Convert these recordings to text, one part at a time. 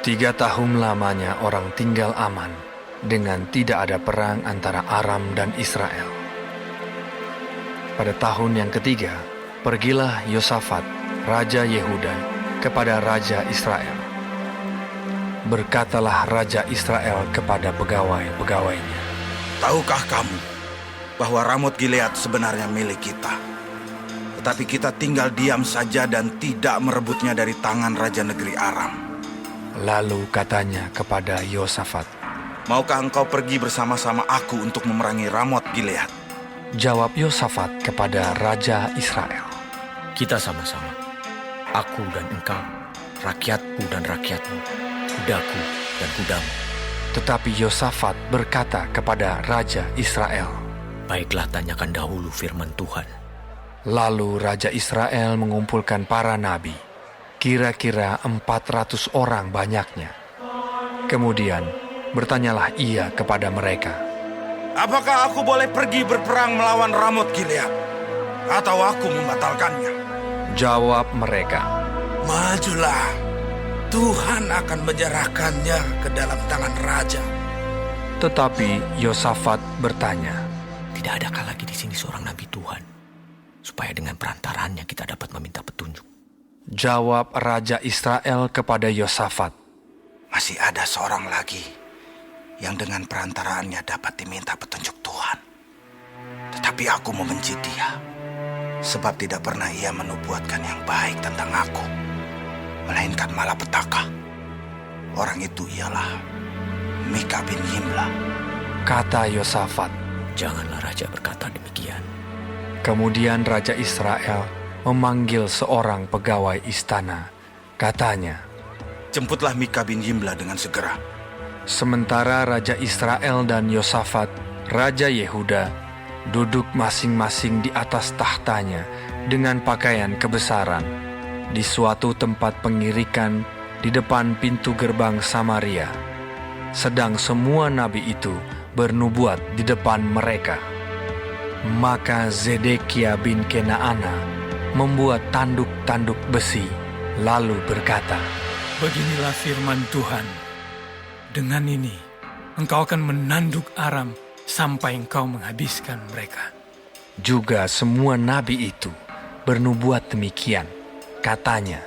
3 tahun lamanya orang tinggal aman dengan tidak ada perang antara Aram dan Israel. Pada tahun yang ketiga, pergilah Yosafat, Raja Yehuda, kepada Raja Israel. Berkatalah Raja Israel kepada pegawai-pegawainya, "Tahukah kamu bahwa Ramot Gilead sebenarnya milik kita? Tetapi kita tinggal diam saja dan tidak merebutnya dari tangan Raja Negeri Aram." Lalu katanya kepada Yosafat, "Maukah engkau pergi bersama-sama aku untuk memerangi Ramot Gilead?" Jawab Yosafat kepada Raja Israel, Kita sama-sama, aku dan engkau, rakyatku dan rakyatmu, kudaku dan kudamu. Tetapi Yosafat berkata kepada Raja Israel, Baiklah, tanyakan dahulu firman Tuhan. Lalu Raja Israel mengumpulkan para nabi, kira-kira 400 orang banyaknya. Kemudian bertanyalah ia kepada mereka, "Apakah aku boleh pergi berperang melawan Ramot Gilead? Atau aku membatalkannya?" Jawab mereka, "Majulah, Tuhan akan menyerahkannya ke dalam tangan raja." Tetapi Yosafat bertanya, Tidak adakah lagi di sini seorang nabi Tuhan, supaya dengan perantaraannya kita dapat meminta petunjuk? Jawab Raja Israel kepada Yosafat, Masih ada seorang lagi yang dengan perantaraannya dapat diminta petunjuk Tuhan. Tetapi aku membenci dia, sebab tidak pernah ia menubuatkan yang baik tentang aku, melainkan malapetaka. Orang itu ialah Mika bin Yimla. kata Yosafat. Janganlah raja berkata demikian. Kemudian Raja Israel memanggil seorang pegawai istana. Katanya, Jemputlah Mika bin Yimla dengan segera. sementara Raja Israel dan Yosafat, Raja Yehuda, duduk masing-masing di atas tahtanya dengan pakaian kebesaran di suatu tempat pengirikan di depan pintu gerbang Samaria. Sedang semua nabi itu bernubuat di depan mereka. Maka Zedekia bin Kenaana membuat tanduk-tanduk besi, lalu berkata, Beginilah firman Tuhan. Dengan ini, engkau akan menanduk Aram sampai engkau menghabiskan mereka. juga semua nabi itu bernubuat demikian. Katanya,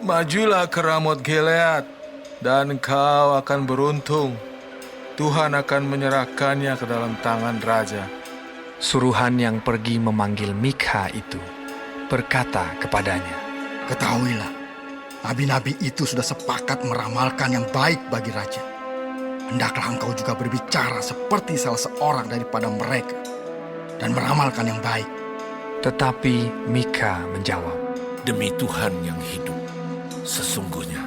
Majulah ke Ramot Gilead, dan kau akan beruntung. Tuhan akan menyerahkannya ke dalam tangan raja. suruhan yang pergi memanggil Mikha itu berkata kepadanya, Ketahuilah, nabi-nabi itu sudah sepakat meramalkan yang baik bagi raja. Hendaklah engkau juga berbicara seperti salah seorang daripada mereka dan meramalkan yang baik. Tetapi Mikha menjawab, Demi Tuhan yang hidup, sesungguhnya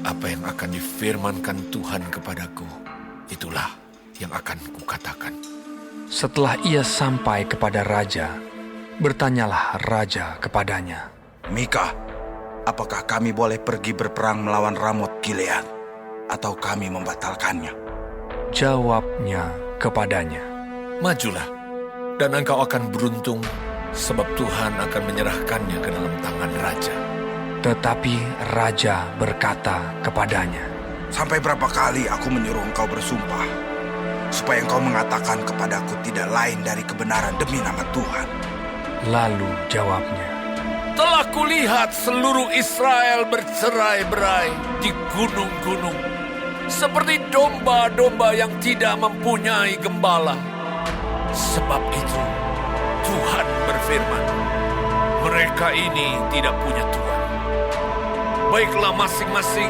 apa yang akan difirmankan Tuhan kepadaku, itulah yang akan kukatakan. Setelah ia sampai kepada raja, bertanyalah raja kepadanya, Mika, apakah kami boleh pergi berperang melawan Ramot Gilead? Atau kami membatalkannya? Jawabnya kepadanya, Majulah, dan engkau akan beruntung, sebab Tuhan akan menyerahkannya ke dalam tangan raja. Tetapi raja berkata kepadanya, Sampai berapa kali aku menyuruh engkau bersumpah, supaya engkau mengatakan kepadaku tidak lain dari kebenaran demi nama Tuhan. Lalu jawabnya, Telah kulihat seluruh Israel bercerai-berai di gunung-gunung, seperti domba-domba yang tidak mempunyai gembala. Sebab itu, Tuhan berfirman, mereka ini tidak punya Tuhan. Baiklah masing-masing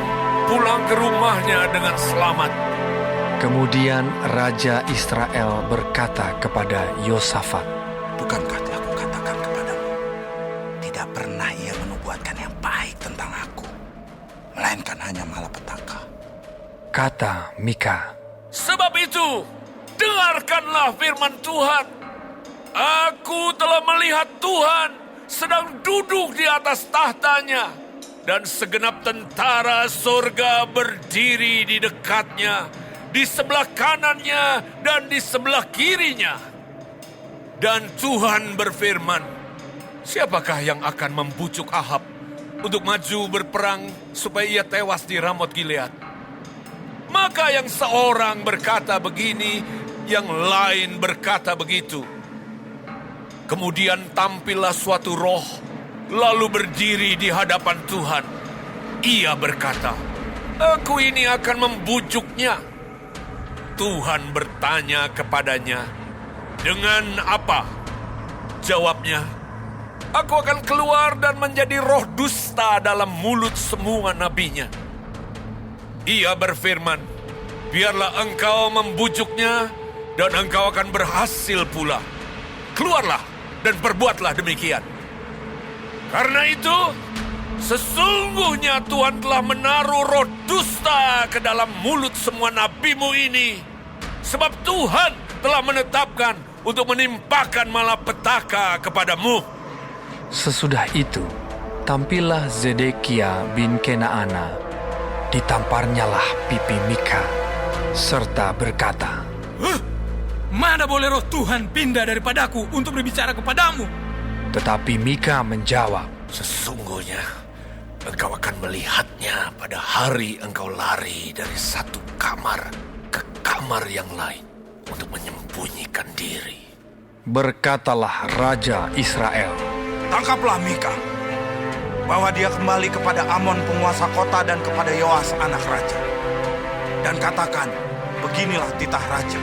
pulang ke rumahnya dengan selamat. Kemudian Raja Israel berkata kepada Yosafat, Bukankah telah kukatakan kepadamu, tidak pernah ia menubuatkan yang baik tentang aku, melainkan hanya malapetaka. kata Mikha, Sebab itu, dengarkanlah firman Tuhan. Aku telah melihat Tuhan sedang duduk di atas tahtanya, dan segenap tentara surga berdiri di dekatnya, di sebelah kanannya dan di sebelah kirinya. Dan Tuhan berfirman, siapakah yang akan membujuk Ahab untuk maju berperang supaya ia tewas di Ramot Gilead? Maka yang seorang berkata begini, yang lain berkata begitu. Kemudian tampillah suatu roh, lalu berdiri di hadapan Tuhan. Ia berkata, "Aku ini akan membujuknya." Tuhan bertanya kepadanya, "Dengan apa?" Jawabnya, "Aku akan keluar dan menjadi roh dusta dalam mulut semua nabinya." Ia berfirman, "Biarlah engkau membujuknya, dan engkau akan berhasil pula. Keluarlah dan perbuatlah demikian. Karena itu, sesungguhnya Tuhan telah menaruh roh dusta ke dalam mulut semua nabimu ini. Sebab Tuhan telah menetapkan untuk menimpakan malapetaka kepadamu." Sesudah itu, tampillah Zedekia bin Kenaana. Ditamparnyalah pipi Mika, serta berkata, Mana boleh roh Tuhan pindah daripadaku untuk berbicara kepadamu? Tetapi Mika menjawab, Sesungguhnya engkau akan melihatnya pada hari engkau lari dari satu kamar ke kamar yang lain untuk menyembunyikan diri. Berkatalah Raja Israel, Tangkaplah Mika, bawa dia kembali kepada Amon penguasa kota dan kepada Yoas anak raja. Dan katakan, beginilah titah raja.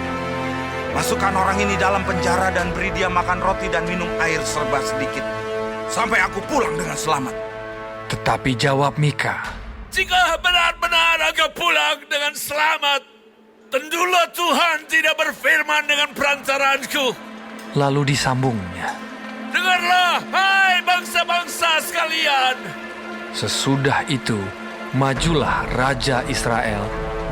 Masukkan orang ini dalam penjara dan beri dia makan roti dan minum air serba sedikit, sampai aku pulang dengan selamat. Tetapi jawab Mika, Jika benar-benar engkau pulang dengan selamat, tentulah Tuhan tidak berfirman dengan perantaranku. lalu disambungnya. Dengarlah, hai bangsa-bangsa sekalian. Sesudah itu, majulah Raja Israel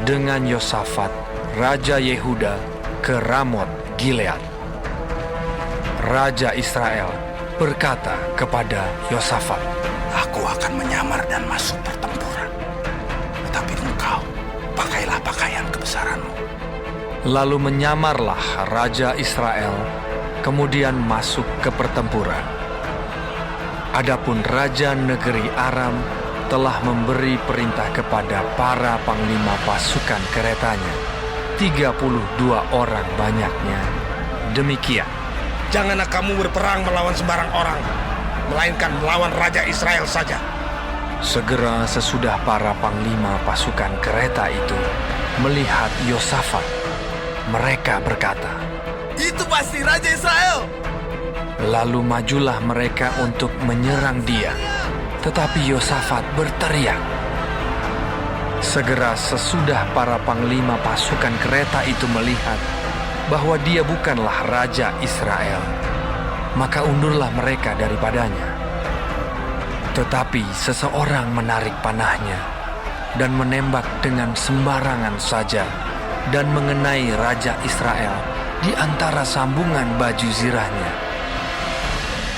dengan Yosafat, Raja Yehuda, ke Ramot Gilead. Raja Israel berkata kepada Yosafat, Aku akan menyamar dan masuk pertempuran. Tetapi engkau, pakailah pakaian kebesaranmu. Lalu menyamarlah Raja Israel, kemudian masuk ke pertempuran. Adapun Raja negeri Aram telah memberi perintah kepada para panglima pasukan keretanya, 32 orang banyaknya. Demikian, Janganlah kamu berperang melawan sembarang orang, melainkan melawan Raja Israel saja. segera sesudah para panglima pasukan kereta itu melihat Yosafat, mereka berkata, Itu pasti Raja Israel. lalu majulah mereka untuk menyerang dia. Tetapi Yosafat berteriak. Segera sesudah para panglima pasukan kereta itu melihat bahwa dia bukanlah Raja Israel, maka undurlah mereka daripadanya. Tetapi seseorang menarik panahnya dan menembak dengan sembarangan saja dan mengenai Raja Israel di antara sambungan baju zirahnya.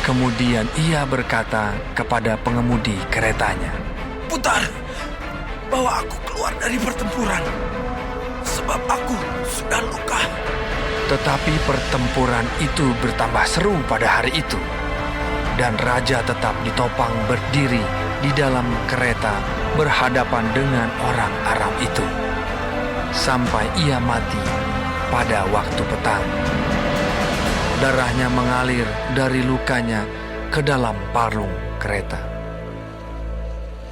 Kemudian ia berkata kepada pengemudi keretanya, Putar, bawa aku keluar dari pertempuran, sebab aku sudah luka. Tetapi pertempuran itu bertambah seru pada hari itu, dan raja tetap ditopang berdiri di dalam kereta berhadapan dengan orang Aram itu, sampai ia mati pada waktu petang. Darahnya mengalir dari lukanya ke dalam palung kereta.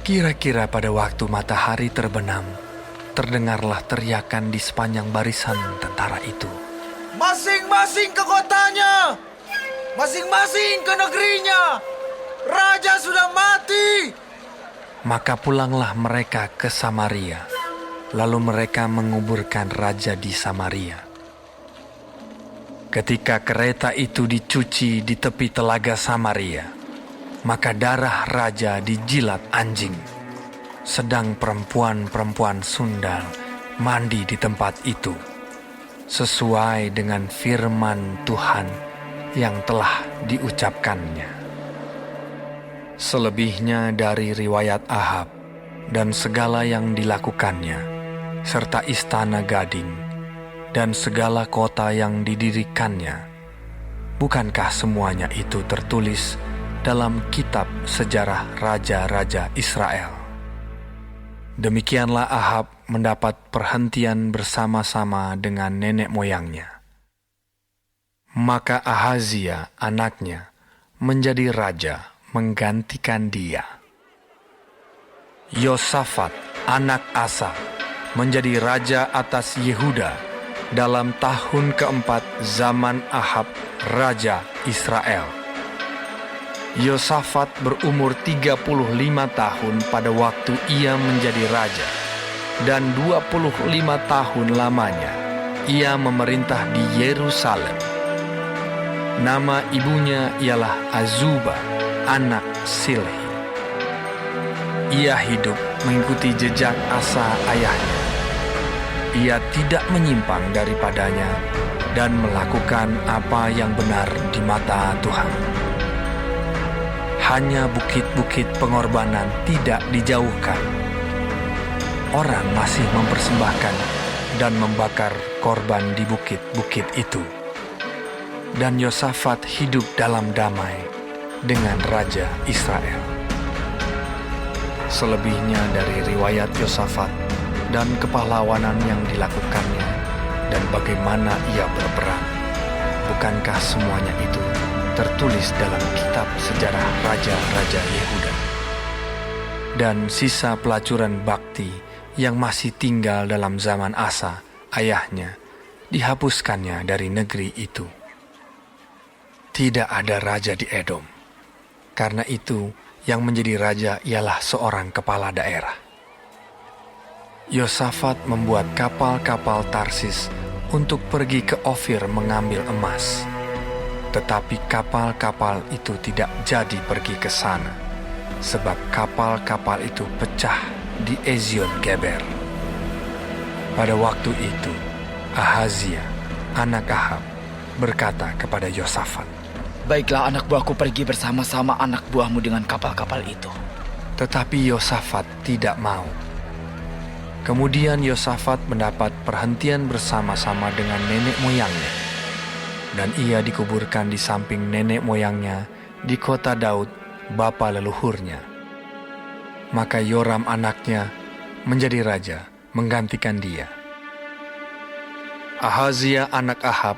Kira-kira pada waktu matahari terbenam, terdengarlah teriakan di sepanjang barisan tentara itu. Masing-masing ke kotanya, masing-masing ke negerinya. Raja sudah mati. Maka pulanglah mereka ke Samaria, lalu mereka menguburkan raja di Samaria. Ketika kereta itu dicuci di tepi telaga Samaria, maka darah raja dijilat anjing, sedang perempuan-perempuan sundal mandi di tempat itu, sesuai dengan firman Tuhan yang telah diucapkannya. Selebihnya dari riwayat Ahab dan segala yang dilakukannya, serta istana gading, dan segala kota yang didirikannya, bukankah semuanya itu tertulis dalam kitab sejarah raja-raja Israel? Demikianlah Ahab mendapat perhentian bersama-sama dengan nenek moyangnya. Maka Ahazia anaknya menjadi raja menggantikan dia. Yosafat anak Asa menjadi raja atas Yehuda dalam tahun keempat zaman Ahab raja Israel. Yosafat berumur 35 tahun pada waktu ia menjadi raja, dan 25 tahun lamanya ia memerintah di Yerusalem. Nama ibunya ialah Azuba, anak Silhi. Ia hidup mengikuti jejak Asa ayahnya. Ia tidak menyimpang daripadanya dan melakukan apa yang benar di mata Tuhan. Hanya bukit-bukit pengorbanan tidak dijauhkan. Orang masih mempersembahkan dan membakar korban di bukit-bukit itu. Dan Yosafat hidup dalam damai dengan Raja Israel. Selebihnya dari riwayat Yosafat dan kepahlawanan yang dilakukannya dan bagaimana ia berperang, bukankah semuanya itu tertulis dalam kitab sejarah raja-raja Yehuda? Dan sisa pelacuran bakti yang masih tinggal dalam zaman Asa, ayahnya, dihapuskannya dari negeri itu. Tidak ada raja di Edom. Karena itu, yang menjadi raja ialah seorang kepala daerah. Yosafat membuat kapal-kapal Tarsis untuk pergi ke Ofir mengambil emas. Tetapi kapal-kapal itu tidak jadi pergi ke sana, sebab kapal-kapal itu pecah di Ezion Geber. Pada waktu itu, Ahazia, anak Ahab, berkata kepada Yosafat, "Baiklah, anak buahku pergi bersama-sama anak buahmu dengan kapal-kapal itu." Tetapi Yosafat tidak mau. Kemudian Yosafat mendapat perhentian bersama-sama dengan nenek moyangnya, dan ia dikuburkan di samping nenek moyangnya di kota Daud, bapa leluhurnya. Maka Yoram anaknya menjadi raja menggantikan dia. Ahazia anak Ahab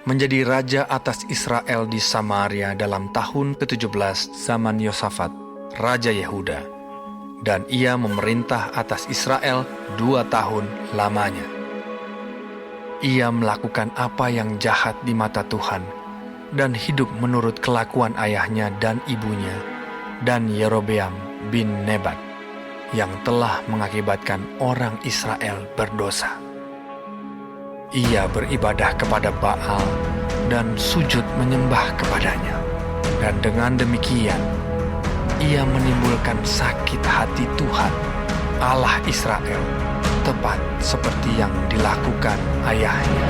menjadi raja atas Israel di Samaria dalam tahun ke-17 zaman Yosafat, raja Yehuda, dan ia memerintah atas Israel 2 tahun lamanya. Ia melakukan apa yang jahat di mata Tuhan dan hidup menurut kelakuan ayahnya dan ibunya dan Yerobeam bin Nebat yang telah mengakibatkan orang Israel berdosa. Ia beribadah kepada Baal dan sujud menyembah kepadanya. Dan dengan demikian, ia menimbulkan sakit hati Tuhan, Allah Israel, tepat seperti yang dilakukan ayahnya.